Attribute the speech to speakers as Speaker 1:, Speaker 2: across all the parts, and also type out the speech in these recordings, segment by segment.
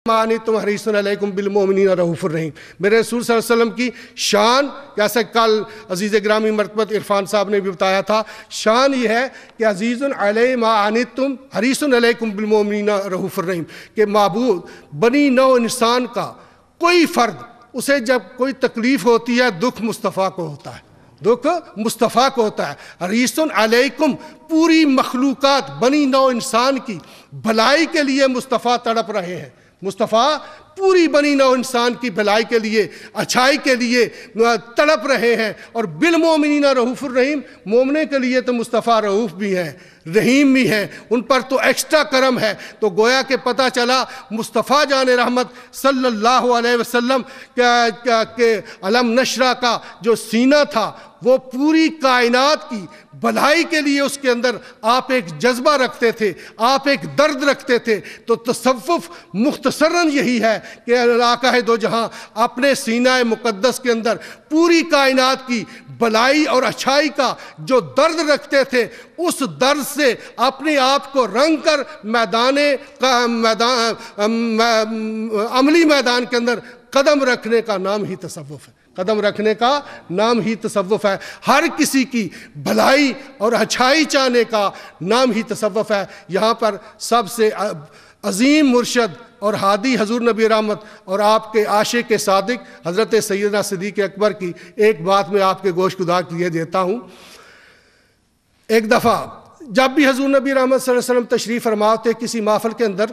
Speaker 1: معنی تم حریصٌ علیکم بالمؤمنین رؤوف الرحیم۔ میرے رسول صلی اللہ علیہ وسلم کی شان، جیسے کل عزیز گرامی مرتبت عرفان صاحب نے بھی بتایا تھا، شان یہ ہے کہ عزیز علیہ ما عنتم حریصٌ علیکم بالمؤمنین رؤوف الرحیم، کہ معبود بنی نوع انسان کا کوئی فرد، اسے جب کوئی تکلیف ہوتی ہے دکھ مصطفیٰ کو ہوتا ہے، دکھ مصطفیٰ کو ہوتا ہے۔ حریصٌ علیکم، پوری مخلوقات بنی نوع انسان کی بھلائی کے لیے مصطفیٰ تڑپ رہے ہیں۔ مصطفیٰ پوری بنی نوع انسان کی بھلائی کے لیے، اچھائی کے لیے تڑپ رہے ہیں۔ اور بالمؤمنین رؤوف الرحیم، مومنے کے لیے تو مصطفیٰ رؤوف بھی ہیں، رحیم بھی ہیں، ان پر تو ایکسٹرا کرم ہے۔ تو گویا کہ پتہ چلا مصطفیٰ جان رحمت صلی اللہ علیہ وسلم کہ علم نشرہ کا جو سینہ تھا وہ پوری کائنات کی بھلائی کے لیے اس کے اندر آپ ایک جذبہ رکھتے تھے، آپ ایک درد رکھتے تھے۔ تو تصوف مختصراً یہی ہے کہ آقا دو جہاں اپنے سینہ مقدس کے اندر پوری کائنات کی بھلائی اور اچھائی کا جو درد رکھتے تھے، اس درد سے اپنے آپ کو رنگ کر عملی میدان کے اندر قدم رکھنے کا نام ہی تصوف ہے۔ قدم رکھنے کا نام ہی تصوف ہے۔ ہر کسی کی بھلائی اور اچھائی چاہنے کا نام ہی تصوف ہے۔ یہاں پر سب سے عظیم مرشد اور ہادی حضور نبی رحمت اور آپ کے عاشق صادق حضرت سیدنا صدیق اکبر کی ایک بات میں آپ کے گوش گداز کیے دیتا ہوں۔ ایک دفعہ جب بھی حضور نبی رحمت صلی اللہ علیہ وسلم تشریف فرما ہوتے کسی محفل کے اندر،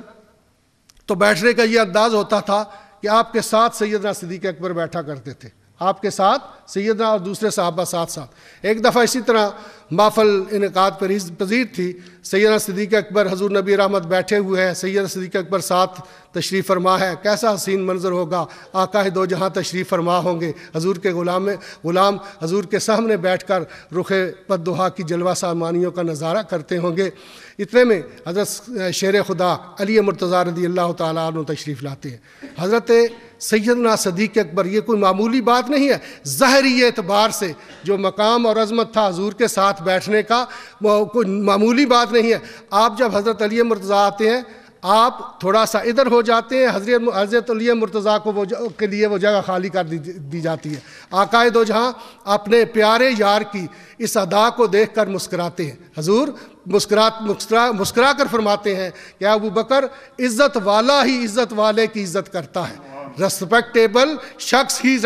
Speaker 1: تو بیٹھنے کا یہ انداز ہوتا تھا کہ آپ کے ساتھ سیدنا صدیق اکبر بیٹھا کرتے تھے، آپ کے ساتھ سیدنا اور دوسرے صحابہ ساتھ۔ ایک دفعہ اسی طرح محفل انعقاد پذیر تھی، سیدنا صدیق اکبر حضور نبی رحمت بیٹھے ہوئے ہیں، سیدنا صدیق اکبر ساتھ تشریف فرما ہے۔ کیسا حسین منظر ہوگا، آقا دو جہاں تشریف فرما ہوں گے، حضور کے غلام حضور کے سامنے بیٹھ کر رخ بددہا کی جلوہ سامانیوں کا نظارہ کرتے ہوں گے۔ اتنے میں حضرت شیر خدا علی مرتضیٰ رضی اللہ تعالیٰ عنہ تشریف لاتے ہیں۔ حضرت سیدنا صدیق اکبر، یہ کوئی معمولی بات نہیں ہے، ظاہری اعتبار سے جو مقام اور عظمت تھا حضور کے ساتھ بیٹھنے کا، وہ کوئی معمولی بات نہیں ہے۔ آپ جب حضرت علی مرتضیٰ آتے ہیں، آپ تھوڑا سا ادھر ہو جاتے ہیں، حضرت علی مرتضیٰ کو کے لیے وہ جگہ خالی کر دی جاتی ہے۔ آقا دو جہاں اپنے پیارے یار کی اس ادا کو دیکھ کر مسکراتے ہیں۔ حضور مسکرا کر فرماتے ہیں کہ ابو بکر، عزت والا ہی عزت والے کی عزت کرتا ہے، ریسپیکٹیبل شخص ہی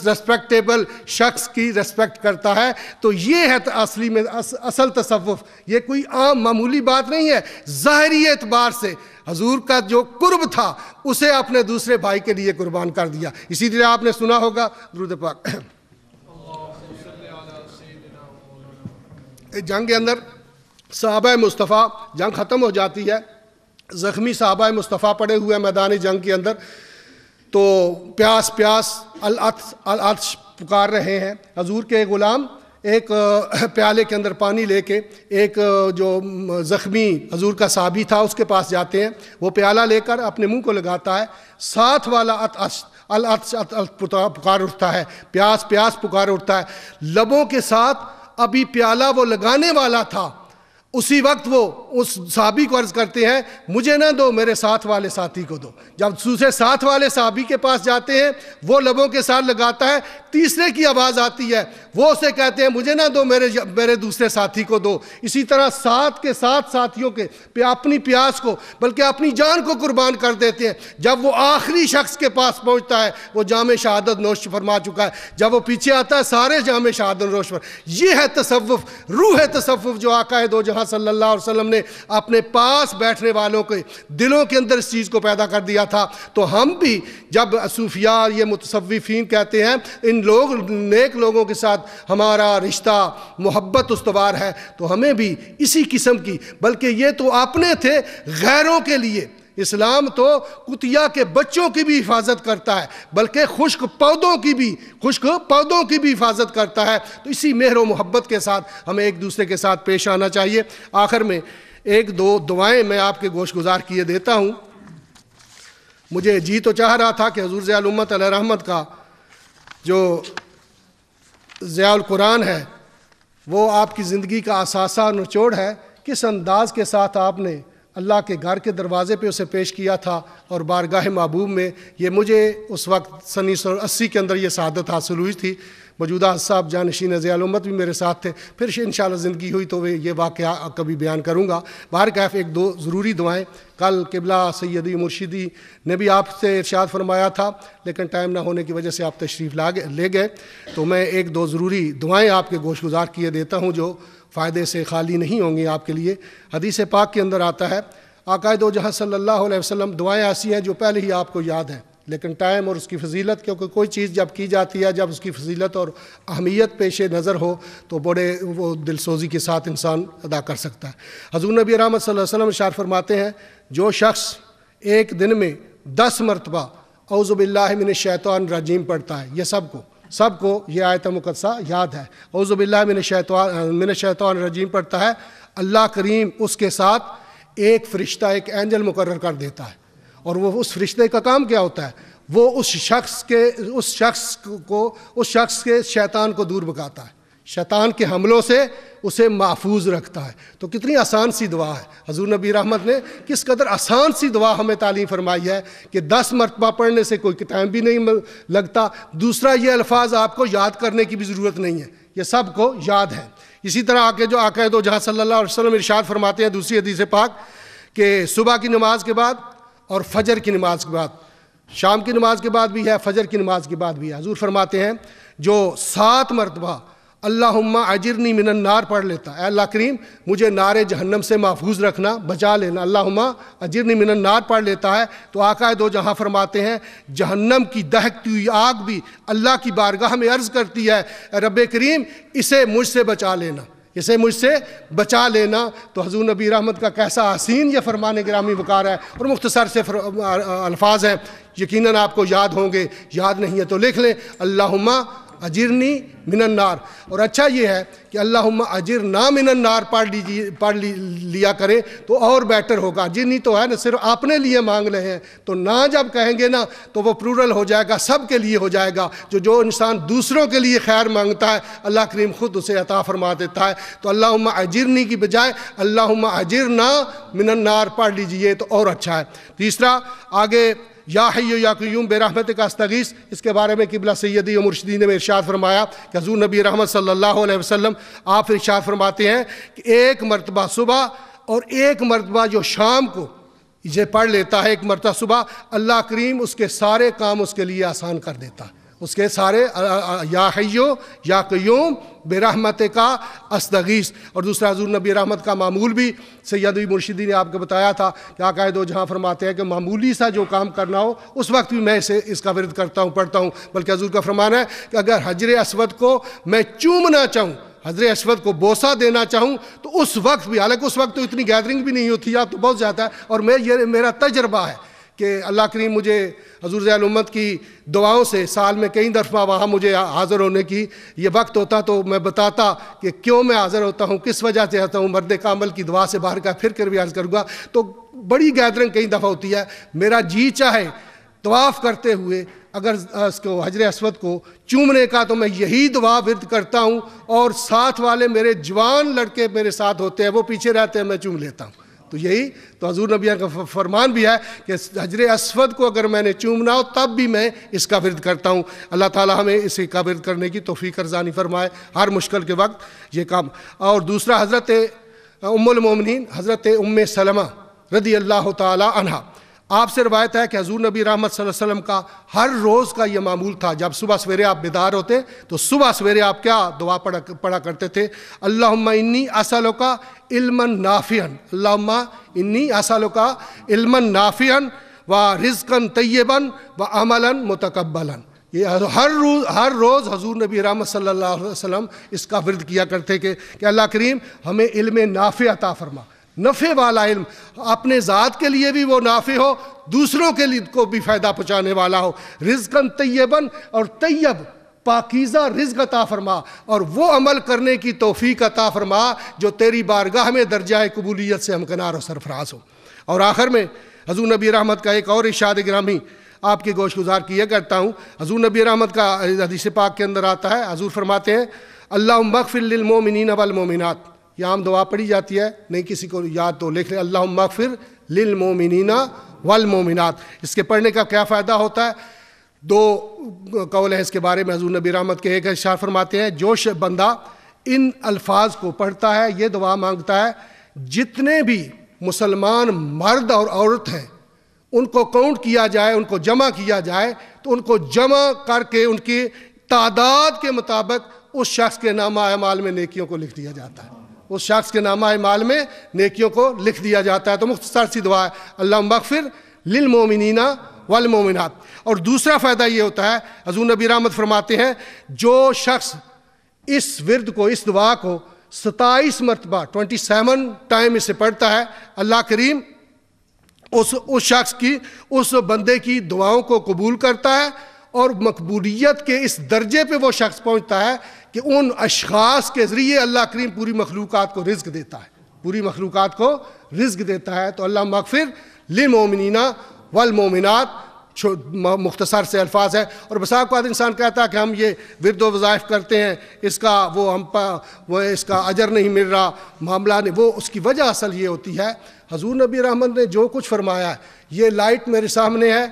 Speaker 1: ریسپیکٹیبل شخص کی ریسپیکٹ کرتا ہے۔ تو یہ ہے اصلی میں اصل تصوف، یہ کوئی عام معمولی بات نہیں ہے۔ ظاہری اعتبار سے حضور کا جو قرب تھا اسے اپنے دوسرے بھائی کے لیے قربان کر دیا۔ اسی طرح آپ نے سنا ہوگا درود پاک، جنگ کے اندر صحابہ مصطفیٰ، جنگ ختم ہو جاتی ہے، زخمی صحابہ مصطفیٰ پڑے ہوئے میدان جنگ کے اندر، تو پیاس العطش پکار رہے ہیں۔ حضور کے غلام ایک پیالے کے اندر پانی لے کے ایک جو زخمی حضور کا صحابی تھا اس کے پاس جاتے ہیں، وہ پیالہ لے کر اپنے منہ کو لگاتا ہے، ساتھ والا العطش پکار اٹھتا ہے، پیاس پکار اٹھتا ہے، لبوں کے ساتھ ابھی پیالہ وہ لگانے والا تھا، اسی وقت وہ اس صحابی کو عرض کرتے ہیں مجھے نہ دو، میرے ساتھ والے ساتھی کو دو۔ جب دوسرے ساتھ والے صحابی کے پاس جاتے ہیں، وہ لبوں کے ساتھ لگاتا ہے، تیسرے کی آواز آتی ہے، وہ اسے کہتے ہیں مجھے نہ دو، میرے دوسرے ساتھی کو دو۔ اسی طرح ساتھ کے ساتھ ساتھیوں کے اپنی پیاس کو بلکہ اپنی جان کو قربان کر دیتے ہیں۔ جب وہ آخری شخص کے پاس پہنچتا ہے وہ جام شہادت نوش فرما چکا ہے، جب وہ پیچھے آتا ہے سارے جام شہادت نوش پر۔ یہ ہے تصوف، روح تصوف جو آقا دو جہاں صلی اللہ علیہ وسلم نے اپنے پاس بیٹھنے والوں کے دلوں کے اندر اس چیز کو پیدا کر دیا تھا۔ تو ہم بھی جب صوفیاء یہ متصوفین کہتے ہیں ان نیک لوگوں کے ساتھ ہمارا رشتہ محبت استوار ہے، تو ہمیں بھی اسی قسم کی، بلکہ یہ تو اپنے تھے، غیروں کے لیے اسلام تو کتیا کے بچوں کی بھی حفاظت کرتا ہے، بلکہ خشک پودوں کی بھی حفاظت کرتا ہے۔ تو اسی مہر و محبت کے ساتھ ہمیں ایک دوسرے کے ساتھ پیش آنا چاہیے۔ آخر میں ایک دو دعائیں میں آپ کے گوش گزار کیے دیتا ہوں۔ مجھے جی تو چاہ رہا تھا کہ حضور ضیاء الامت علیہ رحمت کا جو ضیاء القرآن ہے وہ آپ کی زندگی کا اثاثہ نچوڑ ہے، کس انداز کے ساتھ آپ نے اللہ کے گھر کے دروازے پہ اسے پیش کیا تھا اور بارگاہ محبوب میں یہ مجھے اس وقت سن 1980 کے اندر یہ سعادت حاصل ہوئی تھی۔ موجودہ صاحب جانشین ضیاء الامت بھی میرے ساتھ تھے، پھر انشاءاللہ زندگی ہوئی تو یہ واقعہ کبھی بیان کروں گا۔ بہرکیف ایک دو ضروری دعائیں، کل قبلہ سیدی مرشدی نے بھی آپ سے ارشاد فرمایا تھا، لیکن ٹائم نہ ہونے کی وجہ سے آپ تشریف لے گئے، تو میں ایک دو ضروری دعائیں آپ کے گوش گزار کیے دیتا ہوں جو فائدے سے خالی نہیں ہوں گی آپ کے لیے۔ حدیث پاک کے اندر آتا ہے، آقائے دو جہاں صلی اللہ علیہ وسلم، دعائیں ایسی ہیں جو پہلے ہی آپ کو یاد ہیں، لیکن ٹائم اور اس کی فضیلت، کیونکہ کوئی چیز جب کی جاتی ہے جب اس کی فضیلت اور اہمیت پیش نظر ہو تو بڑے وہ دل سوزی کے ساتھ انسان ادا کر سکتا ہے۔ حضور نبی رحمت صلی اللہ علیہ وسلم ارشاد فرماتے ہیں، جو شخص ایک دن میں 10 مرتبہ اعوذ باللہ من الشیطان الرجیم پڑھتا ہے، یہ سب کو یہ آیت مقدسہ یاد ہے، اعوذ باللہ من الشیطان الرجیم پڑھتا ہے، اللہ کریم اس کے ساتھ ایک فرشتہ، ایک اینجل مقرر کر دیتا ہے، اور وہ اس فرشتے کا کام کیا ہوتا ہے؟ وہ اس شخص کے شیطان کو دور بھگاتا ہے، شیطان کے حملوں سے اسے محفوظ رکھتا ہے۔ تو کتنی آسان سی دعا ہے، حضور نبی رحمت نے کس قدر آسان سی دعا ہمیں تعلیم فرمائی ہے کہ 10 مرتبہ پڑھنے سے کوئی ٹائم بھی نہیں لگتا، دوسرا یہ الفاظ آپ کو یاد کرنے کی بھی ضرورت نہیں ہے، یہ سب کو یاد ہے۔ اسی طرح آگے جو آقا دو جہاں صلی اللہ علیہ وسلم ارشاد فرماتے ہیں دوسری حدیث پاک کہ صبح کی نماز کے بعد اور فجر کی نماز کے بعد، شام کی نماز کے بعد بھی ہے، فجر کی نماز کے بعد بھی ہے، حضور فرماتے ہیں جو 7 مرتبہ اللہم اجرنی من النار پڑھ لیتا ہے، اے اللہ کریم مجھے نار جہنم سے محفوظ رکھنا، بچا لینا، اللہم اجرنی من النار پڑھ لیتا ہے، تو آقا دو جہاں فرماتے ہیں جہنم کی دہکتی ہوئی آگ بھی اللہ کی بارگاہ میں عرض کرتی ہے، اے رب کریم اسے مجھ سے بچا لینا، اسے مجھ سے بچا لینا۔ تو حضور نبی رحمت کا کیسا حسین یہ فرمان گرامی وقار ہے، اور مختصر سے الفاظ ہیں، یقیناً آپ کو یاد ہوں گے، یاد نہیں ہے تو لکھ لیں، اللہم اجرنی من النار۔ اور اچھا یہ ہے کہ اللہم اجرنا من النار پڑھ لیا کریں تو اور بیٹر ہوگا، اجرنی تو ہے نا صرف اپنے لیے مانگ رہے ہیں، تو نہ جب کہیں گے نا تو وہ پلورل ہو جائے گا، سب کے لیے ہو جائے گا، جو انسان دوسروں کے لیے خیر مانگتا ہے اللہ کریم خود اسے عطا فرما دیتا ہے۔ تو اللہم اجرنی کی بجائے اللہم اجرنا من النار پڑھ لیجئے تو اور اچھا ہے۔ تیسرا آگے یا حی یا قیوم برحمتک استغیث، اس کے بارے میں قبلہ سیدی و مرشدی نے ارشاد فرمایا کہ حضور نبی رحمت صلی اللہ علیہ وسلم آپ ارشاد فرماتے ہیں کہ 1 مرتبہ صبح اور 1 مرتبہ جو شام کو یہ پڑھ لیتا ہے، 1 مرتبہ صبح، اللہ کریم اس کے سارے کام اس کے لیے آسان کر دیتا ہے، اس کے سارے یا حیو یا قیوم برحمتک استغیث۔ اور دوسرا حضور نبی رحمت کا معمول بھی سیدی مرشدی نے آپ کو بتایا تھا کہ آقا دو جہاں فرماتے ہیں کہ معمولی سا جو کام کرنا ہو اس وقت بھی میں اس کا ورد کرتا ہوں، پڑھتا ہوں، بلکہ حضور کا فرمان ہے کہ اگر حجر اسود کو میں چومنا چاہوں، حضر اسود کو بوسہ دینا چاہوں تو اس وقت بھی، حالانکہ اس وقت تو اتنی گیدرنگ بھی نہیں ہوتی، آپ تو بہت زیادہ ہے، اور یہ میرا تجربہ ہے کہ اللہ کریم مجھے حضور ضیاء الامت کی دعاؤں سے سال میں کئی دفعہ وہاں مجھے حاضر ہونے کی یہ وقت ہوتا تو میں بتاتا کہ کیوں میں حاضر ہوتا ہوں، کس وجہ سے آتا ہوں، مرد کامل کی دعا سے باہر کا پھر کر بھی عرض کروں گا، تو بڑی گیدرنگ کئی دفعہ ہوتی ہے۔ میرا جی چاہے طواف کرتے ہوئے اگر اس کو حجر اسود کو چومنے کا تو میں یہی دعا ورد کرتا ہوں، اور ساتھ والے میرے جوان لڑکے میرے ساتھ ہوتے ہیں، وہ پیچھے رہتے ہیں، میں چوم لیتا ہوں۔ تو یہی تو حضور نبی کا فرمان بھی ہے کہ حجر اسود کو اگر میں نے چومنا ہو تب بھی میں اس کا ورد کرتا ہوں۔ اللہ تعالی ہمیں اسی کا ورد کرنے کی توفیق ارزانی فرمائے ہر مشکل کے وقت یہ کام۔ اور دوسرا حضرت ام المومنین حضرت ام سلمہ رضی اللہ تعالی عنہا، آپ سے روایت ہے کہ حضور نبی رحمت صلی اللہ علیہ وسلم کا ہر روز کا یہ معمول تھا، جب صبح سویرے آپ بیدار ہوتے تو صبح سویرے آپ کیا دعا پڑھا کرتے تھے، اللہم انی اسألک علما نافعا، اللہم انی اسألک علما نافعا و رزقا طیبا و عملا متقبلا۔ یہ ہر روز حضور نبی رحمت صلی اللہ علیہ وسلم اس کا ورد کیا کرتے کہ اللہ کریم ہمیں علم نافع عطا فرما، نفع والا علم، اپنے ذات کے لیے بھی وہ نافع ہو، دوسروں کے لیے کو بھی فائدہ پہنچانے والا ہو، رزقا طیبا، اور طیب پاکیزہ رزق عطا فرما، اور وہ عمل کرنے کی توفیق عطا فرما جو تیری بارگاہ میں درجہ قبولیت سے ہمکنار و سرفراز ہو۔ اور آخر میں حضور نبی رحمت کا ایک اور ارشاد گرامی آپ کی گوش گزار کیا کرتا ہوں۔ حضور نبی رحمت کا حدیث پاک کے اندر آتا ہے، حضور فرماتے ہیں اللہم اغفر للمؤمنین والمؤمنات، یہ عام دعا پڑھی جاتی ہے، نہیں کسی کو یاد تو لکھ لیں، اللہم اغفر للمومنین والمومنات. اس کے پڑھنے کا کیا فائدہ ہوتا ہے؟ دو قول ہے اس کے بارے میں. حضور نبی رحمت کے ایک ارشاد فرماتے ہیں جو بندہ ان الفاظ کو پڑھتا ہے، یہ دعا مانگتا ہے، جتنے بھی مسلمان مرد اور عورت ہیں ان کو کاؤنٹ کیا جائے، ان کو جمع کیا جائے تو ان کو جمع کر کے ان کی تعداد کے مطابق اس شخص کے نامہ اعمال میں نیکیوں کو لکھ دیا جاتا ہے. اس شخص کے نامہ اعمال میں نیکیوں کو لکھ دیا جاتا ہے. تو مختصر سی دعا ہے، اللہم اغفر للمومنین والمومنات. اور دوسرا فائدہ یہ ہوتا ہے، حضور نبی رحمت فرماتے ہیں جو شخص اس ورد کو، اس دعا کو 27 مرتبہ 27 ٹائم اسے پڑھتا ہے، اللہ کریم اس شخص کی، اس بندے کی دعاؤں کو قبول کرتا ہے اور مقبولیت کے اس درجے پہ وہ شخص پہنچتا ہے کہ ان اشخاص کے ذریعے اللہ کریم پوری مخلوقات کو رزق دیتا ہے، پوری مخلوقات کو رزق دیتا ہے. تو اللہ مغفر للمومنین والمومنات مختصر سے الفاظ ہے. اور بسا اوقات انسان کہتا ہے کہ ہم یہ ورد و وظائف کرتے ہیں، اس کا وہ اس کا اجر نہیں مل رہا، معاملہ نہیں. وہ اس کی وجہ اصل یہ ہوتی ہے، حضور نبی رحمت نے جو کچھ فرمایا ہے، یہ لائٹ میرے سامنے ہے،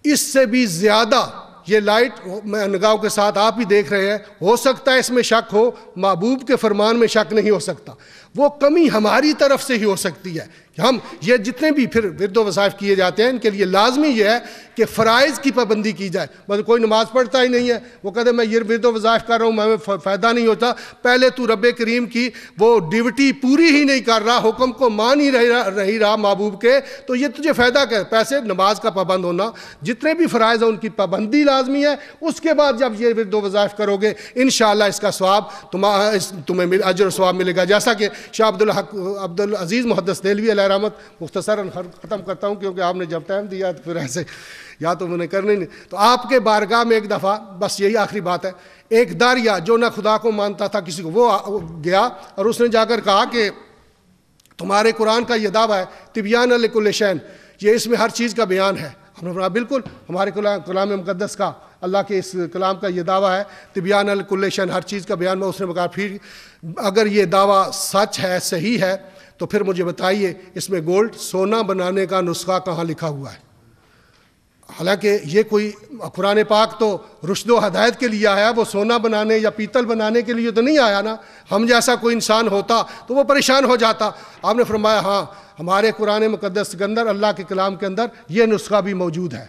Speaker 1: اس سے بھی زیادہ یہ لائٹ میں نگاہوں کے ساتھ آپ بھی دیکھ رہے ہیں، ہو سکتا ہے اس میں شک ہو، محبوب کے فرمان میں شک نہیں ہو سکتا. وہ کمی ہماری طرف سے ہی ہو سکتی ہے کہ ہم یہ جتنے بھی پھر ورد و وظائف کیے جاتے ہیں ان کے لیے لازمی یہ ہے کہ فرائض کی پابندی کی جائے. مطلب کوئی نماز پڑھتا ہی نہیں ہے، وہ کہتے میں یہ ورد و وظائف کر رہا ہوں، میں فائدہ نہیں ہوتا. پہلے تو رب کریم کی وہ ڈیوٹی پوری ہی نہیں کر رہا، حکم کو مان ہی رہی رہا محبوب کے، تو یہ تجھے فائدہ کیا؟ پیسے نماز کا پابند ہونا، جتنے بھی فرائض ہیں ان کی پابندی لازمی ہے. اس کے بعد جب یہ ورد و وظائف کرو گے انشاءاللہ اس کا ثواب تمہیں اجر و ثواب ملے گا. جیسا کہ شاہ عبد العزیز محدث دہلوی علیہ رحمت، مختصراً ختم کرتا ہوں کیونکہ آپ نے جب ٹائم دیا تو پھر ایسے یا تو انہیں کرنے نہیں. تو آپ کے بارگاہ میں ایک دفعہ، بس یہی آخری بات ہے، ایک داریہ جو نہ خدا کو مانتا تھا کسی کو، وہ گیا اور اس نے جا کر کہا کہ تمہارے قرآن کا یہ دعویٰ ہے تبیان لکل شیء، یہ اس میں ہر چیز کا بیان ہے. ہم نے کہا بالکل، ہمارے کلام مقدس کا، اللہ کے اس کلام کا یہ دعویٰ ہے تبیان لکل شیء، ہر چیز کا بیان. میں اس نے کہا پھر اگر یہ دعویٰ سچ ہے، صحیح ہے، تو پھر مجھے بتائیے اس میں گولڈ سونا بنانے کا نسخہ کہاں لکھا ہوا ہے؟ حالانکہ یہ کوئی قرآن پاک تو رشد و ہدایت کے لیے آیا، وہ سونا بنانے یا پیتل بنانے کے لیے تو نہیں آیا نا. ہم جیسا کوئی انسان ہوتا تو وہ پریشان ہو جاتا. آپ نے فرمایا ہاں ہمارے قرآن مقدس کے اندر، اللہ کے کلام کے اندر یہ نسخہ بھی موجود ہے.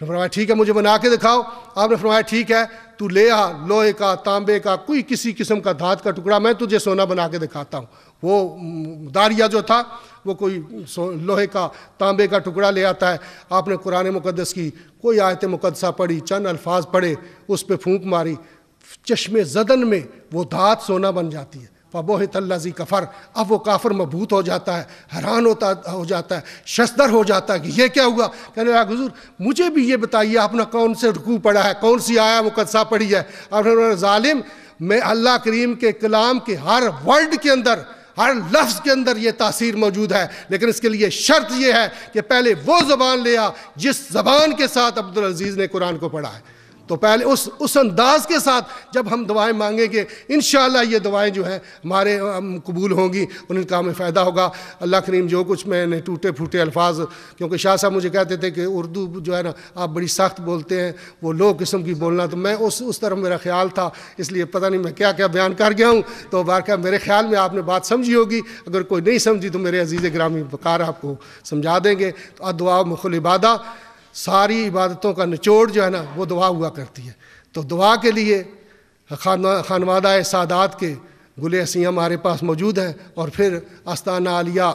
Speaker 1: نے فرمایا ٹھیک ہے مجھے بنا کے دکھاؤ. آپ نے فرمایا ٹھیک ہے تو لے آ لوہے کا، تانبے کا، کوئی کسی قسم کا دھات کا ٹکڑا، میں تجھے سونا بنا کے دکھاتا ہوں. وہ داریہ جو تھا وہ کوئی لوہے کا، تانبے کا ٹکڑا لے آتا ہے. آپ نے قرآن مقدس کی کوئی آیت مقدسہ پڑھی، چند الفاظ پڑھے، اس پہ پھونک ماری، چشم زدن میں وہ دھات سونا بن جاتی ہے. فَبُہِتَ الَّذِي کفر، اب وہ کافر مبہوت ہو جاتا ہے، حیران ہو جاتا ہے، ششدر ہو جاتا ہے کہ یہ کیا ہوا. کہنے لگا حضور مجھے بھی یہ بتائیے آپ نے کون سے رکوع پڑھا ہے، کون سی آیا مقدسہ پڑھی ہے. آپ نے ظالم، میں اللہ کریم کے کلام کے ہر ورڈ کے اندر، ہر لفظ کے اندر یہ تاثیر موجود ہے، لیکن اس کے لیے شرط یہ ہے کہ پہلے وہ زبان لے آ جس زبان کے ساتھ عبدالعزیز نے قرآن کو پڑھا ہے. تو پہلے اس انداز کے ساتھ جب ہم دعائیں مانگیں گے انشاءاللہ یہ دعائیں جو ہیں ہمارے قبول ہوں گی، ان کا ہمیں فائدہ ہوگا. اللہ کریم جو کچھ میں نے ٹوٹے پھوٹے الفاظ، کیونکہ شاہ صاحب مجھے کہتے تھے کہ اردو جو ہے نا آپ بڑی سخت بولتے ہیں، وہ لو قسم کی بولنا، تو میں اس طرف میرا خیال تھا، اس لیے پتہ نہیں میں کیا کیا بیان کر گیا ہوں. تو بارکہ میرے خیال میں آپ نے بات سمجھی ہوگی، اگر کوئی نہیں سمجھی تو میرے عزیز گرامی وقار آپ کو سمجھا دیں گے. تو دعا مخل عبادہ، ساری عبادتوں کا نچوڑ جو ہے نا وہ دعا ہوا کرتی ہے. تو دعا کے لیے خانوادہ سادات کے گلے حسین ہمارے پاس موجود ہیں، اور پھر آستانہ عالیہ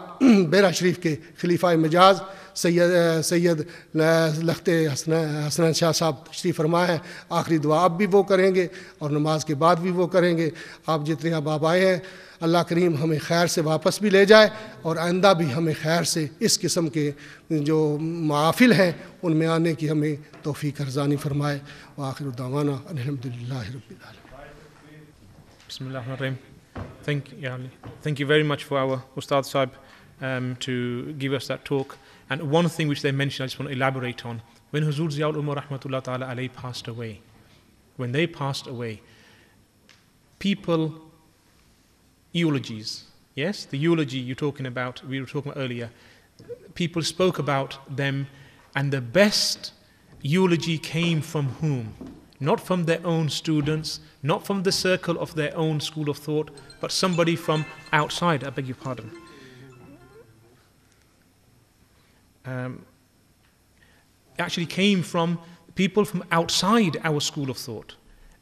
Speaker 1: بیرہ شریف کے خلیفہ مجاز سید لخت حسن شاہ صاحب تشریف فرما ہے. آخری دعا اب بھی وہ کریں گے اور نماز کے بعد بھی وہ کریں گے. آپ جتنے اب آئے ہیں اللہ کریم ہمیں خیر سے واپس بھی لے جائے، اور آئندہ بھی ہمیں خیر سے اس قسم کے جو محافل ہیں ان میں آنے کی ہمیں توفیق ارزانی فرمائے. وآخر دعوانا الحمدللہ رب العالمین.
Speaker 2: بسم اللہ الرحمن الرحیم. Thank you very much for our Ustad Sahib to give us that talk. And one thing which they mentioned, I just want to elaborate on. When Huzur Ziaul Umar Rahmatullah Ta'ala alayhi passed away, when they passed away, people, eulogies, yes, the eulogy you're talking about, we were talking about earlier, people spoke about them, and the best eulogy came from whom? Not from their own students, not from the circle of their own school of thought, but somebody from outside. I beg your pardon. It actually came from people from outside our school of thought.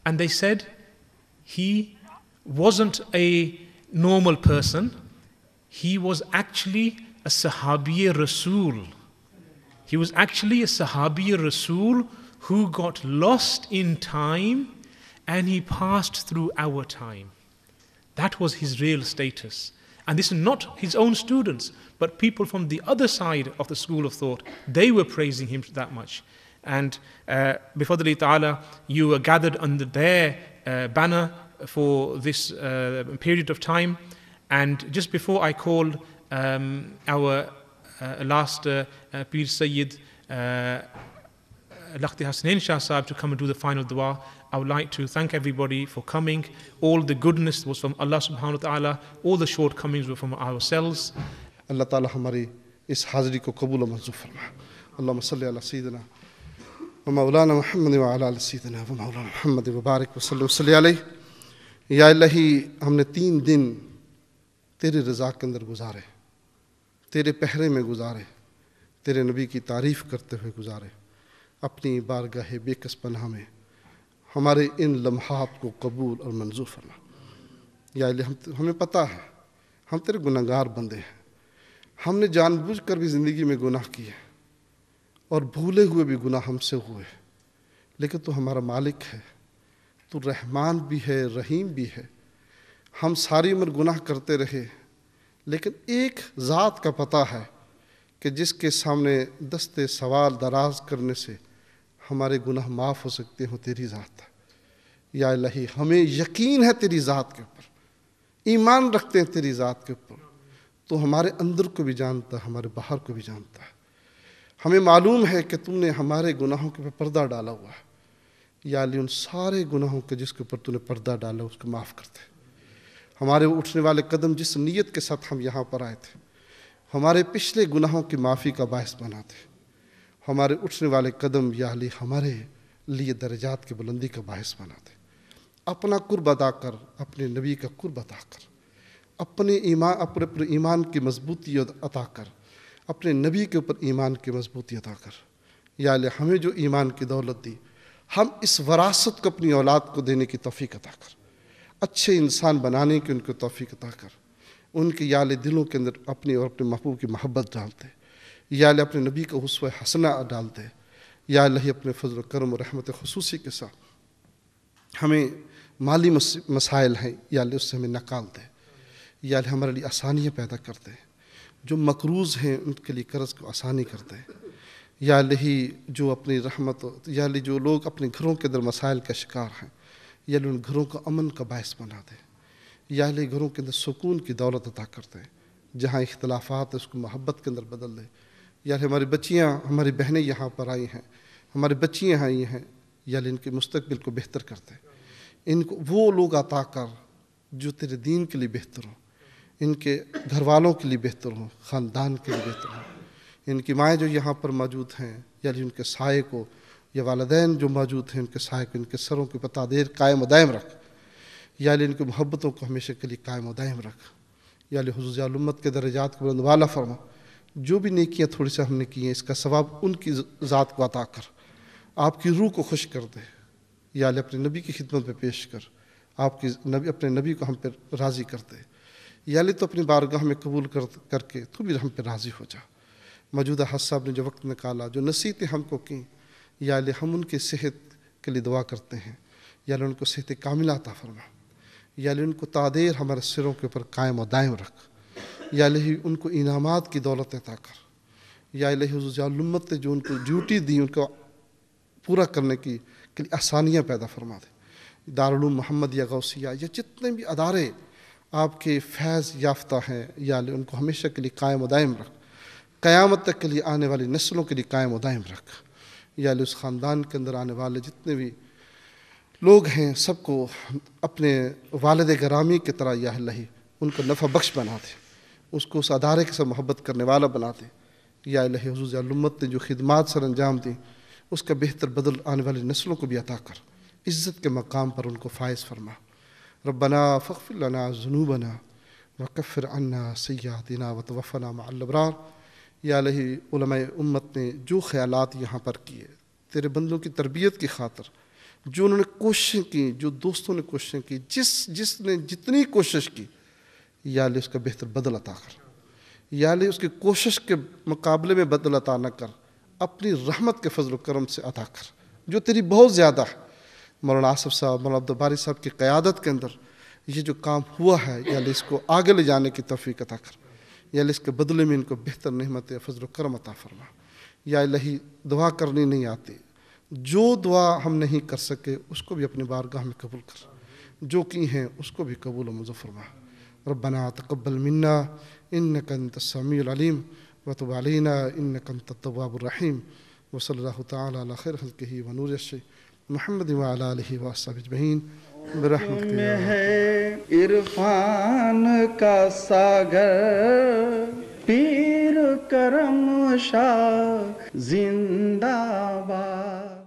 Speaker 2: And they said he wasn't a normal person, he was actually a Sahabi Rasul. He was actually a Sahabi Rasul who got lost in time and he passed through our time. That was his real status. And this is not his own students, but people from the other side of the school of thought. They were praising him that much. And bifadli ta'ala, you were gathered under their banner for this period of time. And just before I called our last Pir Sayyid Lakhti Hasnain Shah Sahib to come and do the final dua, I would like to thank everybody for coming. All the goodness was from Allah subhanahu wa ta'ala, all the shortcomings were from ourselves.
Speaker 1: Allah ta'ala ہماری اس حاضری کو قبول و منظور فرما. اللہم صلی علی سیدنا و مولانا محمد و علی سیدنا و مولانا محمد و بارک وسلم صلی علیہ. یا الہی ہم نے 3 دن تیرے رضا کے اندر گزارے، تیرے پہرے میں گزارے، تیرے نبی کی تعریف کرتے ہوئے گزارے. اپنی بارگاہ بے کس پناہ میں ہمارے ان لمحات کو قبول اور منظور فرما. یا الہی ہمیں پتہ ہے ہم تیرے گناہ گار بندے ہیں، ہم نے جان بوجھ کر بھی زندگی میں گناہ کیے اور بھولے ہوئے بھی گناہ ہم سے ہوئے، لیکن تو ہمارا مالک ہے، تو رحمان بھی ہے، رحیم بھی ہے. ہم ساری عمر گناہ کرتے رہے، لیکن ایک ذات کا پتہ ہے کہ جس کے سامنے دستے سوال دراز کرنے سے ہمارے گناہ معاف ہو سکتے ہیں، تیری ذات ہے. یا الہی ہمیں یقین ہے تیری ذات کے اوپر، ایمان رکھتے ہیں تیری ذات کے اوپر. تو ہمارے اندر کو بھی جانتا ہے، ہمارے باہر کو بھی جانتا ہے. ہمیں معلوم ہے کہ تم نے ہمارے گناہوں کے اوپر پردہ ڈالا ہوا ہے. یا علی ان سارے گناہوں کے جس کے اوپر تو نے پردہ ڈالا اس کو معاف کرتے. ہمارے اٹھنے والے قدم جس نیت کے ساتھ ہم یہاں پر آئے تھے، ہمارے پچھلے گناہوں کی معافی کا باعث بناتے. ہمارے اٹھنے والے قدم یا علی ہمارے لیے درجات کی بلندی کا باعث بناتے. اپنا قرب ادا کر، اپنے نبی کا قرب ادا کر، اپنے ایمان کی مضبوطی عطا کر، اپنے نبی کے اوپر ایمان کی مضبوطی عطا کر. یا علی ہمیں جو ایمان کی دولت دی، ہم اس وراثت کو اپنی اولاد کو دینے کی توفیق عطا کر. اچھے انسان بنانے کی ان کو توفیق عطا کر. ان کے یا علی دلوں کے اندر اپنی اور اپنے محبوب کی محبت ڈالتے. یا علی اپنے نبی کا اسوہ حسنہ ڈالتے. یا الہی اپنے فضل و کرم و رحمت خصوصی کے ساتھ ہمیں مالی مسائل ہیں یا علی اس سے ہمیں نکال دے. یا علی ہمارے لیے آسانیاں پیدا کرتے. جو مقروض ہیں ان کے لیے قرض کو آسانی کرتے. یا الہی جو اپنی رحمت، یا علی جو لوگ اپنے گھروں کے اندر مسائل کا شکار ہیں، یا علی ان گھروں کو امن کا باعث بنا دے. یا علی گھروں کے اندر سکون کی دولت عطا کرتے. جہاں اختلافات اس کو محبت کے اندر بدل دے. یا ہماری بچیاں، ہماری بہنیں یہاں پر آئی ہیں، ہماری بچیاں آئی ہیں، یا ان کے مستقبل کو بہتر کرتے. ان کو وہ لوگ عطا کر جو تیرے دین کے لیے بہتر ہوں، ان کے گھر والوں کے لیے بہتر ہوں، خاندان کے لیے بہتر ہوں. ان کی مائیں جو یہاں پر موجود ہیں، یا ان کے سائے کو، یا والدین جو موجود ہیں ان کے سائے کو، ان کے سروں کے پتہ دیر قائم و دائم رکھ. یا ان کی محبتوں کو ہمیشہ کے لیے قائم و دائم رکھ. یا حضور ضیاء الامت کے درجات کو بلند والا فرما. جو بھی نیکیاں تھوڑی سے ہم نے کی ہیں اس کا ثواب ان کی ذات کو عطا کر. آپ کی روح کو خوش کر دے. یا اپنے نبی کی خدمت میں پیش کر. آپ کی نبی، اپنے نبی کو ہم پہ راضی کر دے. یا تو اپنی بارگاہ میں قبول کر کے تو بھی ہم پہ راضی ہو جا. موجودہ حج صاحب نے جو وقت نکالا، جو نصیحتیں ہم کو کیں، یا ہم ان کی صحت کے لیے دعا کرتے ہیں. یا ان کو صحت کاملہ عطا فرما. یا ان کو تعدیر ہمارے سروں کے اوپر قائم و دائم رکھ. یا ان کو انعامات کی دولت عطا کر. یا حضور ضیاء الامت نے جو ان کو ڈیوٹی دی ان کو پورا کرنے کی کے لیے آسانیاں پیدا فرما دے. دارالعلوم محمد یا غوثیہ یا جتنے بھی ادارے آپ کے فیض یافتہ ہیں، یا ان کو ہمیشہ کے لیے قائم و دائم رکھ. قیامت تک کے لیے آنے والی نسلوں کے لیے قائم و دائم رکھ. یا اس خاندان کے اندر آنے والے جتنے بھی لوگ ہیں سب کو اپنے والد گرامی کی طرح یا اللہ ان کو نفع بخش بنا دے. اس کو اس ادارے کے ساتھ محبت کرنے والا بنا دے.
Speaker 3: یا الہی حضور امت نے جو خدمات سر انجام دیں اس کا بہتر بدل آنے والی نسلوں کو بھی عطا کر، عزت کے مقام پر ان کو فائز فرما۔ ربنا فاغفر لنا ذنوبنا وکفر عنا سیئاتنا وتوفنا مع الابرار۔ یا الہی علماء امت نے جو خیالات یہاں پر کیے تیرے بندوں کی تربیت کی خاطر، جو انہوں نے کوششیں کی، جو دوستوں نے کوششیں کی، جس نے جتنی کوشش کی، یا اللہ اس کا بہتر بدل عطا کر۔ یا اللہ اس کی کوشش کے مقابلے میں بدل عطا نہ کر، اپنی رحمت کے فضل و کرم سے عطا کر جو تیری بہت زیادہ ہے۔ مولانا آصف صاحب، مولانا عبدالباری صاحب کی قیادت کے اندر یہ جو کام ہوا ہے، یا اللہ اس کو آگے لے جانے کی توفیق عطا کر۔ یا اللہ اس کے بدلے میں ان کو بہتر نعمت فضل و کرم عطا فرما۔ یا الہی دعا کرنی نہیں آتی، جو دعا ہم نہیں کر سکے اس کو بھی اپنی بارگاہ میں قبول کر، جو کی ہیں اس کو بھی قبول و منظور فرما۔ ربنا تقبل منا انک انت السمیع العلیم وتب علینا انک انت التواب الرحیم، وصلی اللہ تعالی علی خیر خلقہ ونور عرشہ محمد وعلی آلہ وصحبہ اجمعین برحمتک یا
Speaker 4: ہے عرفان کا ساگر، پیر کرم شاہ زندہ باد۔